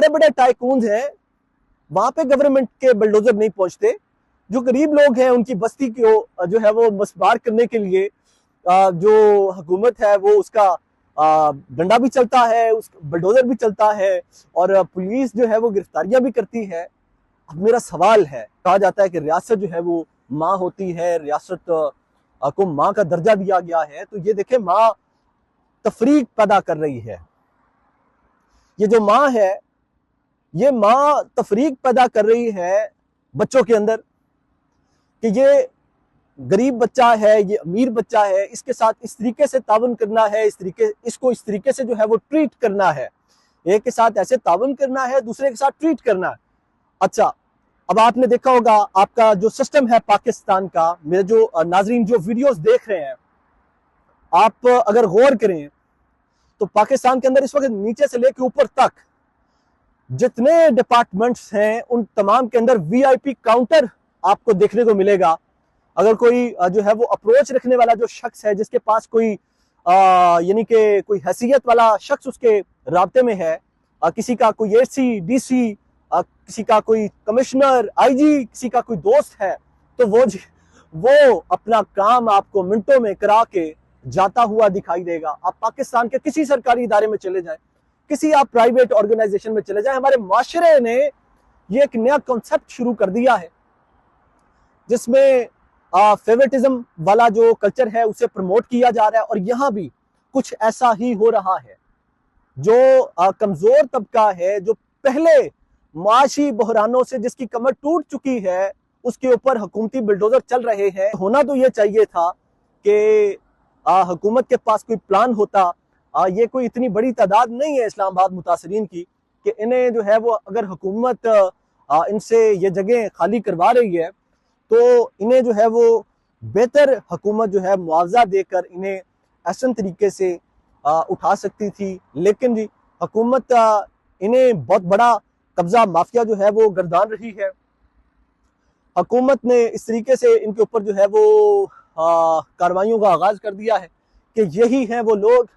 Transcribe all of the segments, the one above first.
बड़े बड़े टाइकून्स हैं वहां पे गवर्नमेंट के बुलडोजर नहीं पहुंचते। जो गरीब लोग हैं उनकी बस्ती को जो है वो मसबार करने के लिए जो हुकूमत है वो उसका डंडा भी चलता है, उस बुलडोजर भी चलता है और पुलिस जो है वो गिरफ्तारियां भी करती है। अब मेरा सवाल है, कहा जाता है कि रियासत जो है वो माँ होती है, रियासत को माँ का दर्जा दिया गया है, तो ये देखे माँ तफरीक पैदा कर रही है। ये जो माँ है ये माँ तफरीक पैदा कर रही है बच्चों के अंदर कि ये गरीब बच्चा है, ये अमीर बच्चा है, इसके साथ इस तरीके से तावन करना है, इसको इस तरीके से जो है वो ट्रीट करना है, एक के साथ ऐसे तावन करना है, दूसरे के साथ ट्रीट करना है। अच्छा, अब आपने देखा होगा आपका जो सिस्टम है पाकिस्तान का, मेरे जो नाजरीन जो वीडियोस देख रहे हैं, आप अगर गौर करें तो पाकिस्तान के अंदर इस वक्त नीचे से लेकर ऊपर तक जितने डिपार्टमेंट्स हैं उन तमाम के अंदर वीआईपी काउंटर आपको देखने को मिलेगा। अगर कोई जो है वो अप्रोच रखने वाला जो शख्स है, जिसके पास कोई यानी कि कोई हैसियत वाला शख्स उसके राब्ते में है, किसी का कोई एसी डीसी, किसी का कोई कमिश्नर आईजी, किसी का कोई दोस्त है, तो वो अपना काम आपको मिनटों में करा के जाता हुआ दिखाई देगा। आप पाकिस्तान के किसी सरकारी इदारे में चले जाएं, किसी आप प्राइवेट ऑर्गेनाइजेशन में चले जाएं, हमारे माशरे ने ये एक नया कॉन्सेप्ट शुरू कर दिया है जिसमें फेवरेटिज्म वाला जो कल्चर है उसे प्रमोट किया जा रहा है। और यहां भी कुछ ऐसा ही हो रहा है। जो कमजोर तबका है, जो पहले माशी बहरानों से जिसकी कमर टूट चुकी है, उसके ऊपर हुकूमती बुलडोजर चल रहे हैं। होना तो ये चाहिए था कि हुकूमत के पास कोई प्लान होता। ये कोई इतनी बड़ी तादाद नहीं है इस्लामाबाद मुतासरीन की कि इन्हें जो है वो, अगर हुकूमत इनसे ये जगह खाली करवा रही है तो इन्हें जो है वो बेहतर हुकूमत जो है मुआवजा देकर इन्हें ऐसे तरीके से उठा सकती थी। लेकिन जी हुकूमत इन्हें बहुत बड़ा कब्जा माफिया जो है वो गर्दान रही है। हुकूमत ने इस तरीके से इनके ऊपर जो है वो कार्रवाइयों का आगाज कर दिया है कि यही हैं वो लोग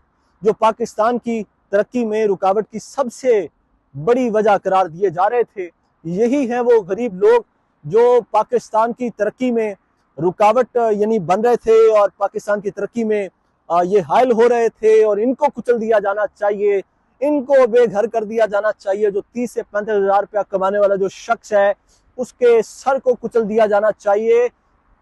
जो पाकिस्तान की तरक्की में रुकावट की सबसे बड़ी वजह करार दिए जा रहे थे। यही हैं वो गरीब लोग जो पाकिस्तान की तरक्की में रुकावट यानी बन रहे थे और पाकिस्तान की तरक्की में ये हायल हो रहे थे। और इनको कुचल दिया जाना चाहिए, इनको बेघर कर दिया जाना चाहिए। जो 30 से 35 हजार रुपया कमाने वाला जो शख्स है उसके सर को कुचल दिया जाना चाहिए।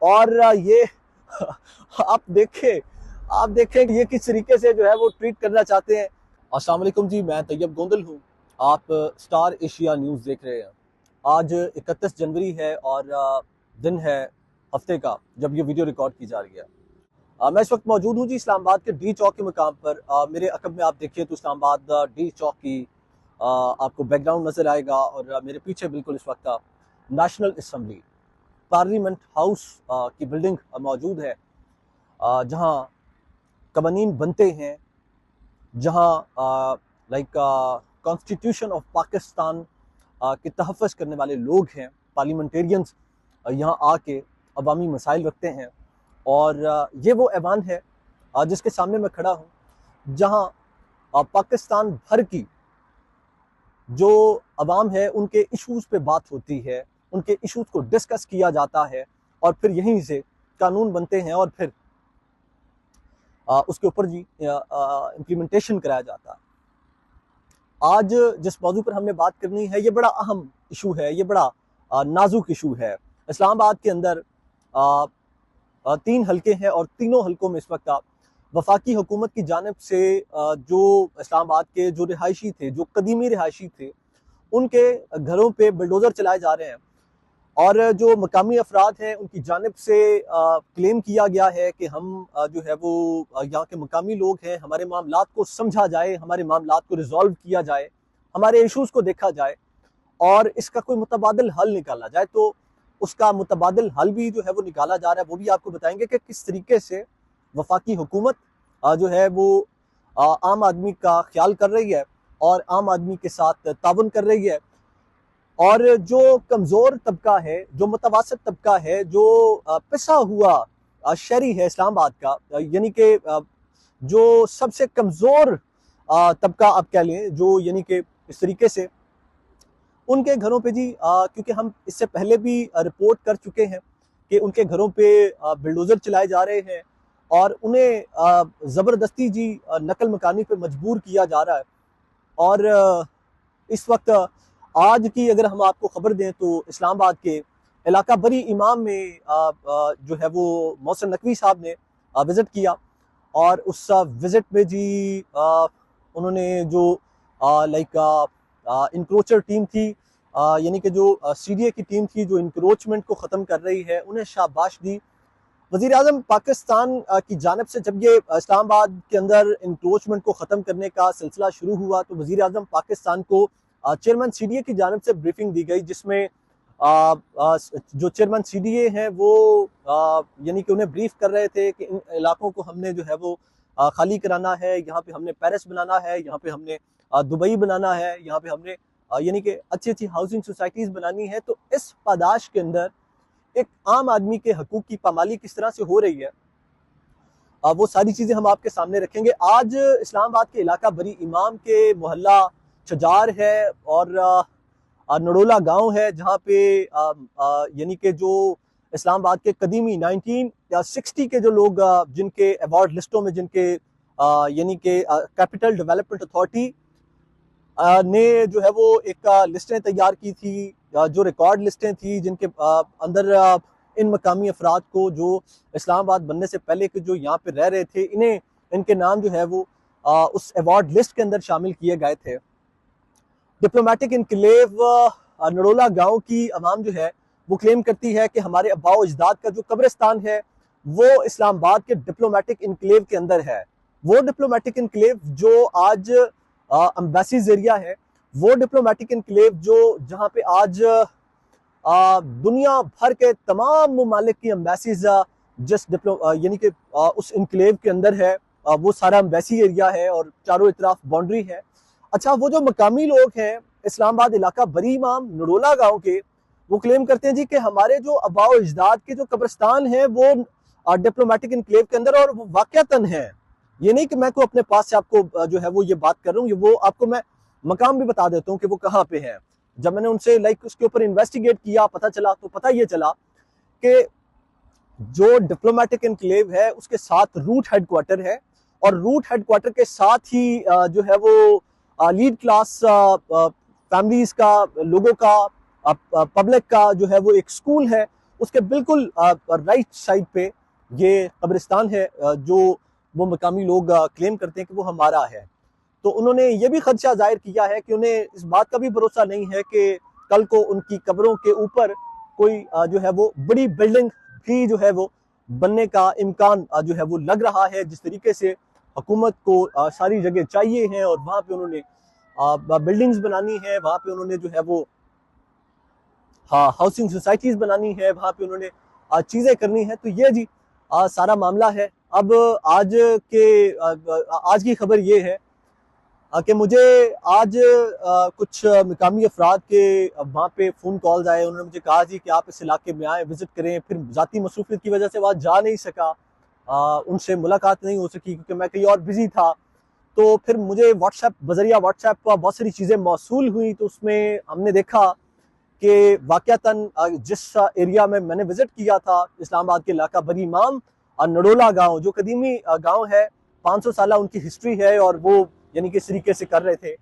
और ये आप देखें कि ये किस तरीके से जो है वो ट्रीट करना चाहते हैं। अस्सलाम वालेकुम जी, मैं तैयब गोंदल हूँ, आप स्टार एशिया न्यूज़ देख रहे हैं। आज 31 जनवरी है और दिन है हफ्ते का जब ये वीडियो रिकॉर्ड की जा रही है। मैं इस वक्त मौजूद हूँ जी इस्लामाबाद के डी चौक के मुकाम पर। मेरे अकब में आप देखिए तो इस्लामाबाद डी चौक की आपको बैकग्राउंड नजर आएगा और मेरे पीछे बिल्कुल इस वक्त नेशनल असम्बली पार्लियामेंट हाउस की बिल्डिंग मौजूद है, जहाँ कवानीन बनते हैं, जहाँ लाइक कॉन्स्टिट्यूशन ऑफ पाकिस्तान के तहफ़्फ़ुज़ करने वाले लोग हैं, पार्लियामेंटेरियंस यहाँ आके अवामी मसाइल रखते हैं। और ये वो ऐवान है जिसके सामने मैं खड़ा हूँ, जहाँ पाकिस्तान भर की जो अवाम है उनके इशूज़ पे बात होती है, उनके इशूज़ को डिस्कस किया जाता है और फिर यहीं से कानून बनते हैं और फिर उसके ऊपर जी इम्प्लीमेंटेशन कराया जाता है। आज जिस मौजू पर हमने बात करनी है ये बड़ा अहम इशू है, ये बड़ा नाजुक इशू है। इस्लामाबाद के अंदर 3 हल्के हैं और तीनों हल्कों में इस वक्त वफाकी हुकूमत की जानिब से जो इस्लामाबाद के जो रिहायशी थे, जो कदीमी रिहायशी थे, उनके घरों पे बुलडोज़र चलाए जा रहे हैं। और जो मकामी अफराद हैं उनकी जानिब से क्लेम किया गया है कि हम जो है वो यहाँ के मकामी लोग हैं, हमारे मामलात को समझा जाए, हमारे मामलात को रिजॉल्व किया जाए, हमारे इशूज़ को देखा जाए और इसका कोई मुतबादिल हल निकाला जाए। तो उसका मुतबादिल हल भी जो है वो निकाला जा रहा है, वो भी आपको बताएंगे कि किस तरीके से वफाकी हुकूमत जो है वो आम आदमी का ख्याल कर रही है और आम आदमी के साथ ताउन कर रही है। और जो कमज़ोर तबका है, जो मुतवासित तबका है, जो पिसा हुआ शहरी है इस्लामाबाद का, यानी कि जो सबसे कमज़ोर तबका आप कह लें, जो यानी कि इस तरीके से उनके घरों पे जी क्योंकि हम इससे पहले भी रिपोर्ट कर चुके हैं कि उनके घरों पे बिल्डोजर चलाए जा रहे हैं और उन्हें ज़बरदस्ती जी नकल मकानी पे मजबूर किया जा रहा है। और इस वक्त आज की अगर हम आपको खबर दें तो इस्लामाबाद के इलाका बरी इमाम में जो है वो मोहसिन नकवी साहब ने विज़िट किया और उस विज़िट में जी उन्होंने जो लाइक इंक्रोचर टीम थी, यानी कि जो सीडीए की टीम थी जो इंक्रोचमेंट को ख़त्म कर रही है, उन्हें शाबाश दी। वज़ीर आज़म पाकिस्तान की जानिब से जब ये इस्लामाबाद के अंदर इंक्रोचमेंट को ख़त्म करने का सिलसिला शुरू हुआ तो वज़ीर आज़म पाकिस्तान को चेयरमैन सीडीए की जानिब से ब्रीफिंग दी गई, जिसमें जो चेयरमैन सीडीए हैं वो यानी कि उन्हें ब्रीफ कर रहे थे कि इन इलाकों को हमने जो है वो खाली कराना है, यहाँ पे हमने पेरिस बनाना है, यहाँ पे हमने दुबई बनाना है, यहाँ पे हमने यानी कि अच्छी अच्छी हाउसिंग सोसाइटीज़ बनानी है। तो इस पादाश के अंदर एक आम आदमी के हकूक़ की पामाली किस तरह से हो रही है, वो सारी चीज़ें हम आपके सामने रखेंगे। आज इस्लामाबाद के इलाका बरी इमाम के मोहल्ला छजार है और नड़ोला गांव है, जहाँ पे यानी कि जो इस्लामाबाद के कदीमी 1960 के जो लोग जिनके अवार्ड लिस्टों में जिनके यानी कि कैपिटल डेवलपमेंट अथॉरिटी ने जो है वो एक लिस्टें तैयार की थी, जो रिकॉर्ड लिस्टें थी जिनके अंदर इन मकामी अफराद को जो इस्लामाबाद बनने से पहले के जो यहाँ पे रह रहे थे, इन्हें इनके नाम जो है वो उस अवार्ड लिस्ट के अंदर शामिल किए गए थे। डिप्लोमेटिक इनकलेव नड़ोला गांव की अवाम जो है वो क्लेम करती है कि हमारे अब्बाओ अजदाद का जो कब्रिस्तान है वो इस्लामाबाद के डिप्लोमेटिक इनकलेव के अंदर है। वो डिप्लोमेटिक इनकलेव जो आज एम्बेसीज एरिया है, वो डिप्लोमेटिक इनकलेव जो जहाँ पे आज दुनिया भर के तमाम ममालिक की एम्बेसीज जिस यानी कि उस इनकलेव के अंदर है, वो सारा एम्बेसी एरिया है और चारों इतराफ बाउंड्री है। अच्छा, वो जो मकामी लोग हैं इस्लामाबाद इलाका बरी इमाम नड़ोला गांव के, वो क्लेम करते हैं जी कि हमारे जो अब्बाओ अजदाद के जो कब्रिस्तान है वो डिप्लोमेटिक इनक्लेव के अंदर, और वो वाकयातन है। ये नहीं कि मैं को अपने पास से आपको जो है वो ये बात कर रहा हूँ, वो आपको मैं मकाम भी बता देता हूँ कि वो कहाँ पे है। जब मैंने उनसे उसके ऊपर इन्वेस्टिगेट किया, पता चला तो पता ये चला कि जो डिप्लोमेटिक इनक्लेव है उसके साथ रूट हेडक्वार्टर है, और रूट हेडक्वार्टर के साथ ही जो है वो लीड क्लास फैमिलीज का, लोगों का, पब्लिक का जो है वो एक स्कूल है, उसके बिल्कुल राइट साइड पे ये कब्रिस्तान है जो वो मकामी लोग क्लेम करते हैं कि वो हमारा है। तो उन्होंने ये भी खदशा जाहिर किया है कि उन्हें इस बात का भी भरोसा नहीं है कि कल को उनकी कब्रों के ऊपर कोई जो है वो बड़ी बिल्डिंग भी जो है वो बनने का इम्कान जो है वो लग रहा है। जिस तरीके से हुकूमत को सारी जगह चाहिए है और वहाँ पे उन्होंने बिल्डिंग्स बनानी है, वहाँ पे उन्होंने जो है वो हाउसिंग सोसाइटीज बनानी है, वहाँ पे उन्होंने चीज़ें करनी है। तो ये जी सारा मामला है। अब आज की खबर ये है कि मुझे आज कुछ मकामी अफराद के वहाँ पे फ़ोन कॉल्स आए। उन्होंने मुझे कहा जी कि आप इस इलाके में आए, विज़िट करें। फिर ज़ाती मसरूफियत की वजह से वहाँ जा नहीं सका, उनसे मुलाकात नहीं हो सकी क्योंकि मैं कहीं और बिज़ी था। तो फिर मुझे बजरिया व्हाट्सएप पर बहुत सारी चीज़ें मौसूल हुई, तो उसमें हमने देखा कि वाकयातन जिस एरिया में मैंने विज़िट किया था, इस्लामाबाद के इलाका बरी इमाम नड़ोला गांव, जो कदीमी गांव है, 500 साल उनकी हिस्ट्री है, और वो यानी कि इस तरीके से कर रहे थे।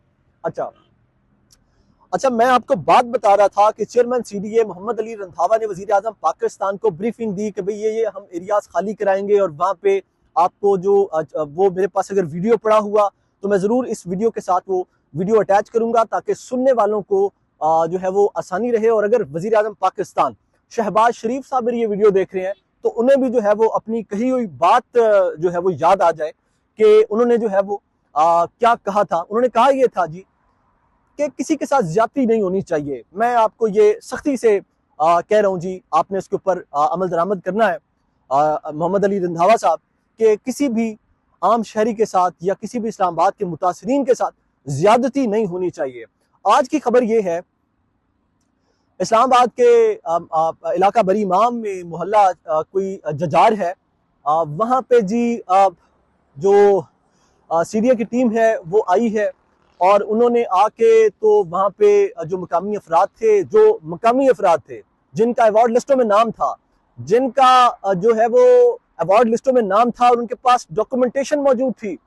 अच्छा, मैं आपको बात बता रहा था कि चेयरमैन सीडीए मोहम्मद अली रंधावा ने वज़ीर आज़म पाकिस्तान को ब्रीफिंग दी कि भाई ये हम एरियाज खाली कराएंगे, और वहाँ पे आपको जो वो मेरे पास अगर वीडियो पड़ा हुआ तो मैं ज़रूर इस वीडियो के साथ वो वीडियो अटैच करूंगा ताकि सुनने वालों को जो है वो आसानी रहे। और अगर वज़ीर आज़म पाकिस्तान शहबाज शरीफ साहब मेरी ये वीडियो देख रहे हैं तो उन्हें भी जो है वो अपनी कही हुई बात जो है वो याद आ जाए कि उन्होंने जो है वो क्या कहा था। उन्होंने कहा ये था जी कि किसी के साथ ज्यादती नहीं होनी चाहिए। मैं आपको ये सख्ती से कह रहा हूँ जी, आपने इसके ऊपर अमल दरामद करना है मोहम्मद अली रंधावा साहब, कि किसी भी आम शहरी के साथ या किसी भी इस्लामाबाद के मुतासरीन के साथ ज्यादती नहीं होनी चाहिए। आज की खबर ये है, इस्लामाबाद के इलाका बरी इमाम में मोहल्ला कोई जजार है, वहाँ पे जी जो सीरिया की टीम है वो आई है, और उन्होंने आके तो वहां पे जो मकामी अफराद थे जिनका अवार्ड लिस्टों में नाम था, जिनका जो है वो अवार्ड लिस्टों में नाम था और उनके पास डॉक्यूमेंटेशन मौजूद थी,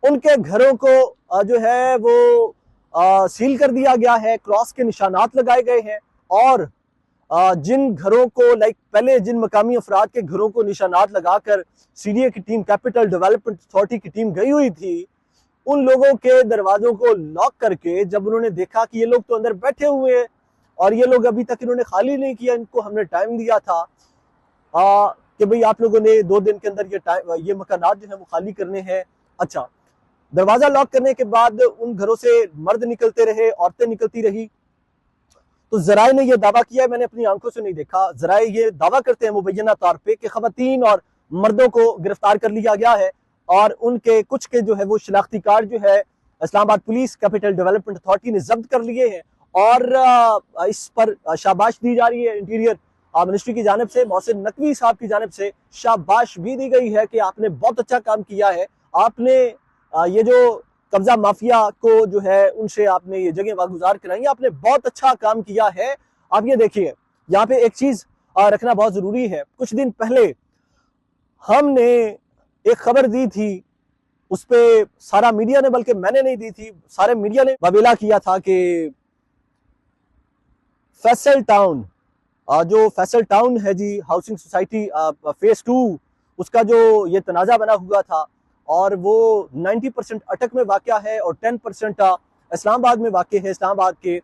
उनके घरों को जो है वो सील कर दिया गया है, क्रॉस के निशानात लगाए गए हैं। और जिन घरों को पहले जिन मकामी अफराद के घरों को निशानात लगाकर सीडीए की टीम, कैपिटल डेवलपमेंट अथॉरिटी की टीम गई हुई थी, उन लोगों के दरवाजों को लॉक करके जब उन्होंने देखा कि ये लोग तो अंदर बैठे हुए हैं और ये लोग अभी तक इन्होंने खाली नहीं किया, इनको हमने टाइम दिया था कि भाई आप लोगों ने 2 दिन के अंदर ये मकानात जो है वो खाली करने हैं। अच्छा, दरवाजा लॉक करने के बाद उन घरों से मर्द निकलते रहे, औरतें निकलती रही। तो जराए ने यह दावा किया, मैंने अपनी आंखों से नहीं देखा, जराए ये दावा करते हैं मुबैना तौर पे कि खवातीन और मर्दों को गिरफ्तार कर लिया गया है और उनके कुछ के जो है वो शनाख्ती कार्ड जो है Islamabad police, capital development authority ने जब्त कर लिए हैं। और इस पर शाबाश दी जा रही है इंटीरियर मिनिस्ट्री की जानिब से, मोहसिन नकवी साहब की जानिब से शाबाश भी दी गई है कि आपने बहुत अच्छा काम किया है, आपने ये जो कब्जा माफिया को जो है उनसे आपने ये जगह वागुजार कराई, आपने बहुत अच्छा काम किया है। आप ये देखिए, यहाँ पे एक चीज रखना बहुत जरूरी है। कुछ दिन पहले हमने एक खबर दी थी, उस पे सारा मीडिया ने, बल्कि मैंने नहीं दी थी, सारे मीडिया ने वबीला किया था कि फैसल टाउन, जो फैसल टाउन है जी, हाउसिंग सोसाइटी फेज 2, उसका जो ये तनाजा बना हुआ था और वो 90% अटक में वाक़या है और 10% इस्लामाबाद में वाक़ है। इस्लामाबाद के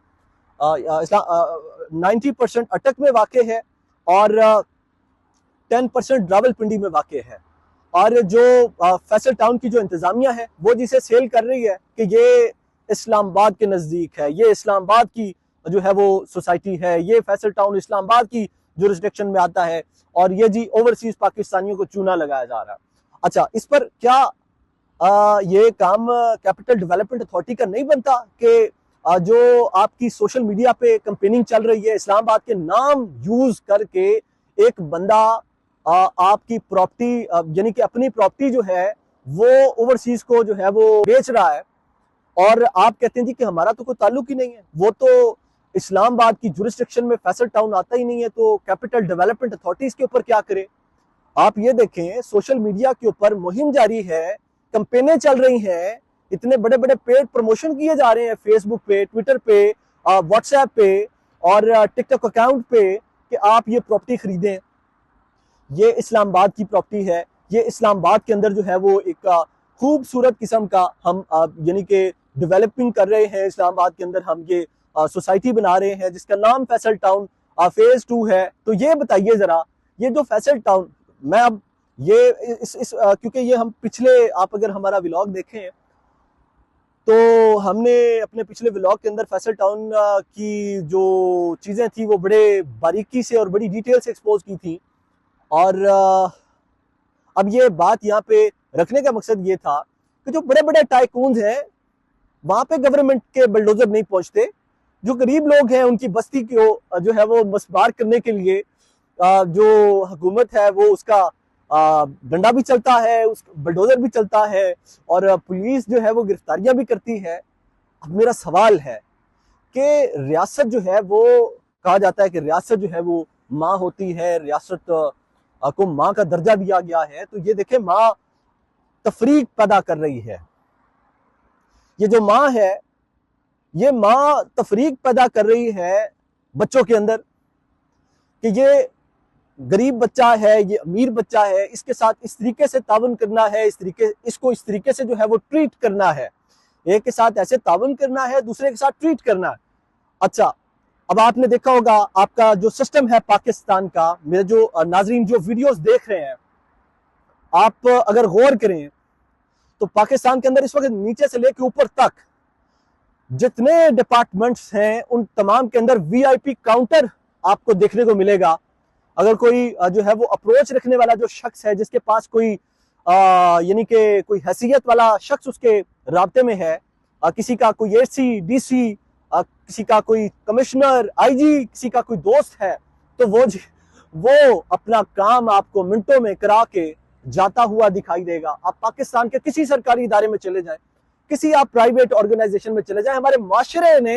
90% अटक में वाक़ है और 10% रावलपिंडी में वाक़ है। और जो फैसल टाउन की जो इंतजामिया है वो जिसे सेल कर रही है कि ये इस्लामाबाद के नज़दीक है, ये इस्लामाबाद की जो है वो सोसाइटी है, ये फैसल टाउन इस्लामाबाद की जुरिस्डिक्शन में आता है और ये जी ओवरसीज पाकिस्तानियों को चूना लगाया जा रहा है। अच्छा, इस पर क्या ये काम कैपिटल डेवलपमेंट अथॉरिटी का नहीं बनता कि जो आपकी सोशल मीडिया पे कंपेनिंग चल रही है, इस्लामाबाद के नाम यूज करके एक बंदा आपकी प्रॉपर्टी यानी कि अपनी प्रॉपर्टी जो है वो ओवरसीज को जो है वो बेच रहा है और आप कहते हैं जी कि हमारा तो कोई ताल्लुक ही नहीं है, वो तो इस्लामाबाद की जुरिस्डिक्शन में फैसल टाउन आता ही नहीं है, तो कैपिटल डेवलपमेंट अथॉरिटी इसके ऊपर क्या करे। आप ये देखें, सोशल मीडिया के ऊपर मुहिम जारी है, कंपेनें चल रही हैं, इतने बड़े बड़े पेड प्रमोशन किए जा रहे हैं फेसबुक पे, ट्विटर पे, व्हाट्सएप पे और टिकटॉक अकाउंट पे कि आप ये प्रॉपर्टी खरीदें, ये इस्लामाबाद की प्रॉपर्टी है, ये इस्लामाबाद के अंदर जो है वो एक खूबसूरत किस्म का हम यानी कि डेवलपिंग कर रहे हैं, इस्लामाबाद के अंदर हम ये सोसाइटी बना रहे हैं जिसका नाम फैसल टाउन फेज 2 है। तो ये बताइए जरा, ये जो फैसल टाउन, मैं अब ये क्योंकि ये हम पिछले, आप अगर हमारा व्लॉग देखें तो हमने अपने पिछले व्लॉग के अंदर फैसल टाउन की जो चीज़ें थी वो बड़े बारीकी से और बड़ी डिटेल से एक्सपोज की थी। और अब ये बात यहाँ पे रखने का मकसद ये था कि जो बड़े बड़े टाइकून्स हैं वहां पे गवर्नमेंट के बुलडोजर नहीं पहुंचते, जो गरीब लोग हैं उनकी बस्ती को जो है वो मसबार करने के लिए जो हुकूमत है वो उसका डंडा भी चलता है, उस बुलडोजर भी चलता है और पुलिस जो है वो गिरफ्तारियां भी करती है। अब मेरा सवाल है कि रियासत जो है वो, कहा जाता है कि रियासत जो है वो माँ होती है, रियासत को माँ का दर्जा दिया गया है, तो ये देखें माँ तफरीक पैदा कर रही है। ये जो माँ है, ये माँ तफरीक पैदा कर रही है बच्चों के अंदर कि ये गरीब बच्चा है, ये अमीर बच्चा है, इसके साथ इस तरीके से तावन करना है, इसको इस तरीके से जो है वो ट्रीट करना है, एक के साथ ऐसे तावन करना है, दूसरे के साथ ट्रीट करना है। अच्छा, अब आपने देखा होगा आपका जो सिस्टम है पाकिस्तान का, मेरे जो नाजरीन जो वीडियोस देख रहे हैं, आप अगर गौर करें तो पाकिस्तान के अंदर इस वक्त नीचे से लेकर ऊपर तक जितने डिपार्टमेंट्स हैं उन तमाम के अंदर वीआईपी काउंटर आपको देखने को मिलेगा। अगर कोई जो है वो अप्रोच रखने वाला जो शख्स है, जिसके पास कोई यानी कि कोई हैसियत वाला शख्स उसके राब्ते में है, किसी का कोई एसी, डीसी, किसी का कोई कमिश्नर, आईजी, किसी का कोई दोस्त है, तो वो अपना काम आपको मिनटों में करा के जाता हुआ दिखाई देगा। आप पाकिस्तान के किसी सरकारी इदारे में चले जाएं, किसी आप प्राइवेट ऑर्गेनाइजेशन में चले जाएं, हमारे माशरे ने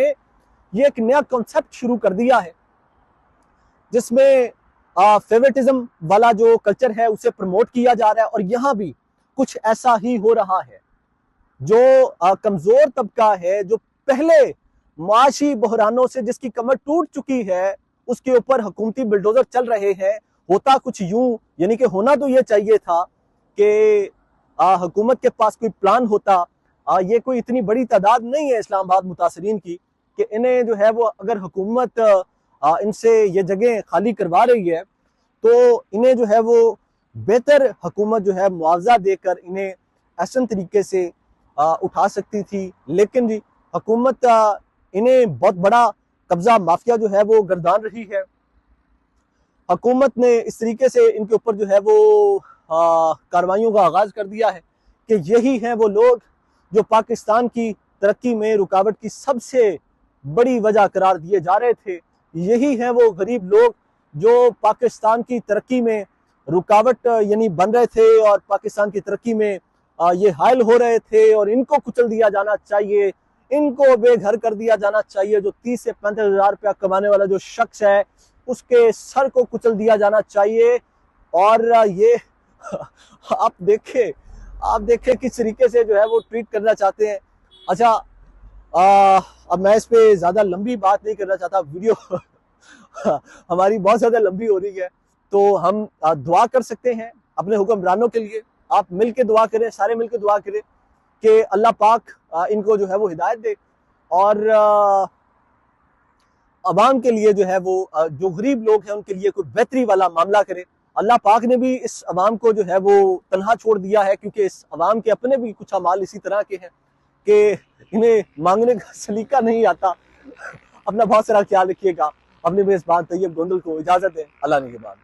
ये एक नया कॉन्सेप्ट शुरू कर दिया है जिसमें फेवरेटिज्म वाला जो कल्चर है उसे प्रमोट किया जा रहा है। और यहां भी कुछ ऐसा ही हो रहा है। जो कमजोर तबका है, जो पहले माशी बहरानों से जिसकी कमर टूट चुकी है, उसके ऊपर हुकूमती बुलडोजर चल रहे हैं। होता कुछ यूं, यानी कि होना तो ये चाहिए था कि हुकूमत के पास कोई प्लान होता। ये कोई इतनी बड़ी तादाद नहीं है इस्लामाबाद मुतासरीन की कि इन्हें जो है वो, अगर हुकूमत इनसे ये जगह खाली करवा रही है तो इन्हें जो है वो बेहतर हुकूमत जो है मुआवजा देकर इन्हें ऐसा तरीके से उठा सकती थी। लेकिन जी हुकूमत इन्हें बहुत बड़ा कब्जा माफिया जो है वो गर्दान रही है। हुकूमत ने इस तरीके से इनके ऊपर जो है वो कार्रवाइयों का आगाज कर दिया है कि यही हैं वो लोग जो पाकिस्तान की तरक्की में रुकावट की सबसे बड़ी वजह करार दिए जा रहे थे। यही हैं वो गरीब लोग जो पाकिस्तान की तरक्की में रुकावट यानी बन रहे थे और पाकिस्तान की तरक्की में ये हायल हो रहे थे। और इनको कुचल दिया जाना चाहिए, इनको बेघर कर दिया जाना चाहिए। जो 30 से 35 हजार रुपया कमाने वाला जो शख्स है उसके सर को कुचल दिया जाना चाहिए। और ये आप देखें किस तरीके से जो है वो ट्रीट करना चाहते हैं। अच्छा, अब मैं इस पे ज्यादा लंबी बात नहीं करना चाहता, वीडियो हमारी बहुत ज्यादा लंबी हो रही है। तो हम दुआ कर सकते हैं अपने हुक्मरानों के लिए। आप मिलके दुआ करें, सारे मिलके दुआ करें कि अल्लाह पाक इनको जो है वो हिदायत दे और अवाम के लिए जो है वो जो गरीब लोग हैं उनके लिए कोई बेहतरी वाला मामला करे। अल्लाह पाक ने भी इस अवाम को जो है वो तन्हा छोड़ दिया है, क्योंकि इस अवाम के अपने भी कुछ अमाल इसी तरह के हैं कि इन्हें मांगने का सलीका नहीं आता। अपना बहुत सारा ख्याल रखिएगा। अपने मेजबान तैयब गोंदल को इजाजत दें। अल्लाह ने के बाद।